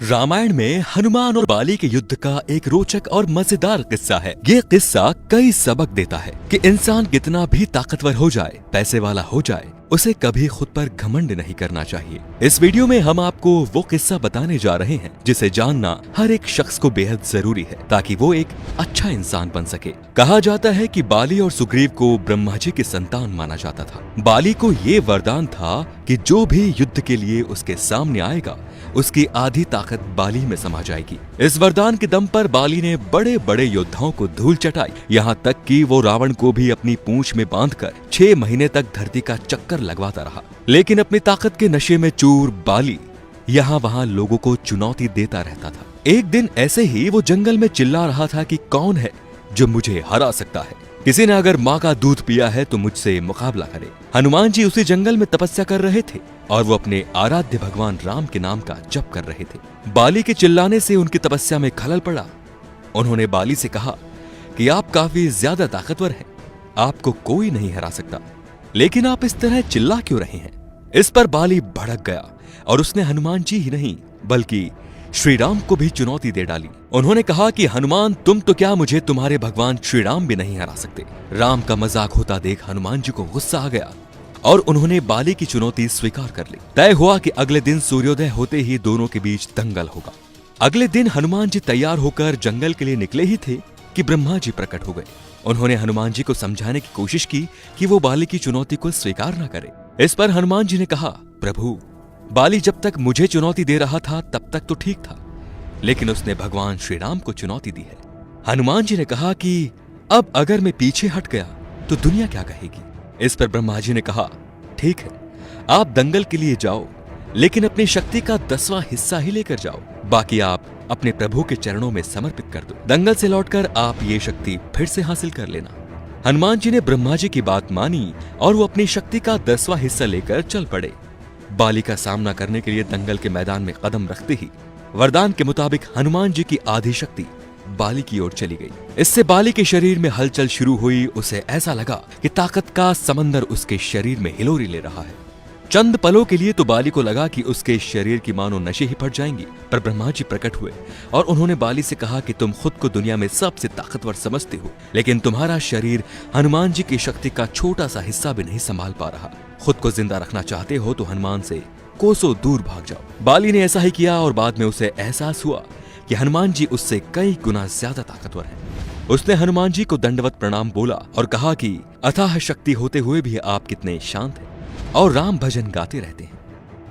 रामायण में हनुमान और बाली के युद्ध का एक रोचक और मजेदार किस्सा है। ये किस्सा कई सबक देता है कि इंसान कितना भी ताकतवर हो जाए, पैसे वाला हो जाए, उसे कभी खुद पर घमंड नहीं करना चाहिए। इस वीडियो में हम आपको वो किस्सा बताने जा रहे हैं जिसे जानना हर एक शख्स को बेहद जरूरी है ताकि वो एक अच्छा इंसान बन सके। कहा जाता है कि बाली और सुग्रीव को ब्रह्मा जी की संतान माना जाता था। बाली को ये वरदान था कि जो भी युद्ध के लिए उसके सामने आएगा उसकी आधी ताकत बाली में समा जाएगी। इस वरदान के दम पर बाली ने बड़े बड़े योद्धाओं को धूल चटाई, यहाँ तक कि वो रावण को भी अपनी पूंछ में बांधकर 6 महीने तक धरती का चक्कर लगवाता रहा। लेकिन अपनी ताकत के नशे में चूर बाली यहाँ वहाँ लोगों को चुनौती देता रहता था। एक दिन ऐसे ही वो जंगल में चिल्ला रहा था कि कौन है जो मुझे हरा सकता है, किसी ने अगर माँ का दूध पिया है तो मुझसे मुकाबला करे। हनुमान जी उसी जंगल में तपस्या कर रहे थे और वो अपने आराध्य भगवान राम के नाम का जप कर रहे थे। बाली के चिल्लाने से उनकी तपस्या में खलल पड़ा। उन्होंने बाली से कहा कि आप काफी ज्यादा ताकतवर हैं, आपको कोई नहीं हरा सकता, लेकिन आप इस तरह चिल्ला क्यों रहे हैं। इस पर बाली भड़क गया और उसने हनुमान जी ही नहीं बल्कि श्री राम को भी चुनौती दे डाली। उन्होंने कहा कि हनुमान, तुम तो क्या मुझे तुम्हारे भगवान श्री राम भी नहीं हरा सकते। राम का मजाक होता देख हनुमान जी को गुस्सा आ गया और उन्होंने बाली की चुनौती स्वीकार कर ली। तय हुआ कि अगले दिन सूर्योदय होते ही दोनों के बीच दंगल होगा। अगले दिन हनुमान जी तैयार होकर जंगल के लिए निकले ही थे कि ब्रह्मा जी प्रकट हो गए। उन्होंने हनुमान जी को समझाने की कोशिश की कि वो बाली की चुनौती को स्वीकार न करे। इस पर हनुमान जी ने कहा, प्रभु, बाली जब तक मुझे चुनौती दे रहा था तब तक तो ठीक था, लेकिन उसने भगवान श्री राम को चुनौती दी है। हनुमान जी ने कहा कि अब अगर मैं पीछे हट गया तो दुनिया क्या कहेगी। इस पर ब्रह्मा जी ने कहा, ठीक है, आप दंगल के लिए जाओ, लेकिन अपनी शक्ति का 10वां हिस्सा ही लेकर जाओ, बाकी आप अपने प्रभु के चरणों में समर्पित कर दो। दंगल से लौटकर आप ये शक्ति फिर से हासिल कर लेना। हनुमान जी ने ब्रह्मा जी की बात मानी और वो अपनी शक्ति का 10वां हिस्सा लेकर चल पड़े। बाली का सामना करने के लिए दंगल के मैदान में कदम रखते ही वरदान के मुताबिक हनुमान जी की आधी शक्ति बाली की ओर चली गई। इससे बाली के शरीर में हलचल शुरू हुई। उसे ऐसा लगा कि ताकत का समंदर उसके शरीर में हिलोरी ले रहा है। चंद पलों के लिए तो बाली को लगा कि उसके शरीर की मानो नशे ही फट जाएंगी, पर ब्रह्मा जी प्रकट हुए और उन्होंने बाली से कहा कि तुम खुद को दुनिया में सबसे ताकतवर समझते हो, लेकिन तुम्हारा शरीर हनुमान जी की शक्ति का छोटा सा हिस्सा भी नहीं संभाल पा रहा। खुद को जिंदा रखना चाहते हो तो हनुमान से कोसों दूर भाग जाओ। बाली ने ऐसा ही किया और बाद में उसे एहसास हुआ कि हनुमान जी उससे कई गुना ज्यादा ताकतवर हैं। उसने हनुमान जी को दंडवत प्रणाम बोला और कहा कि अथाह शक्ति होते हुए भी आप कितने शांत हैं और राम भजन गाते रहते हैं।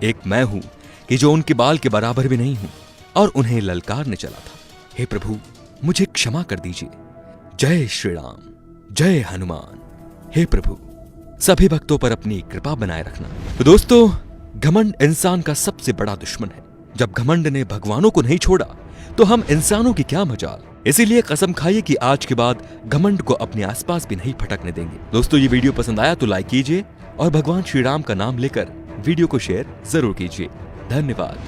एक मैं हूं कि जो उनके बाल के बराबर भी नहीं हूं और उन्हें ललकारने चला था। हे प्रभु, मुझे क्षमा कर दीजिए। जय श्री राम, जय हनुमान। हे प्रभु, सभी भक्तों पर अपनी कृपा बनाए रखना। तो दोस्तों, घमंड इंसान का सबसे बड़ा दुश्मन है। जब घमंड ने भगवानों को नहीं छोड़ा तो हम इंसानों की क्या मजाल। इसीलिए कसम खाइए कि आज के बाद घमंड को अपने आसपास भी नहीं फटकने देंगे। दोस्तों, ये वीडियो पसंद आया तो लाइक कीजिए और भगवान श्री राम का नाम लेकर वीडियो को शेयर जरूर कीजिए। धन्यवाद।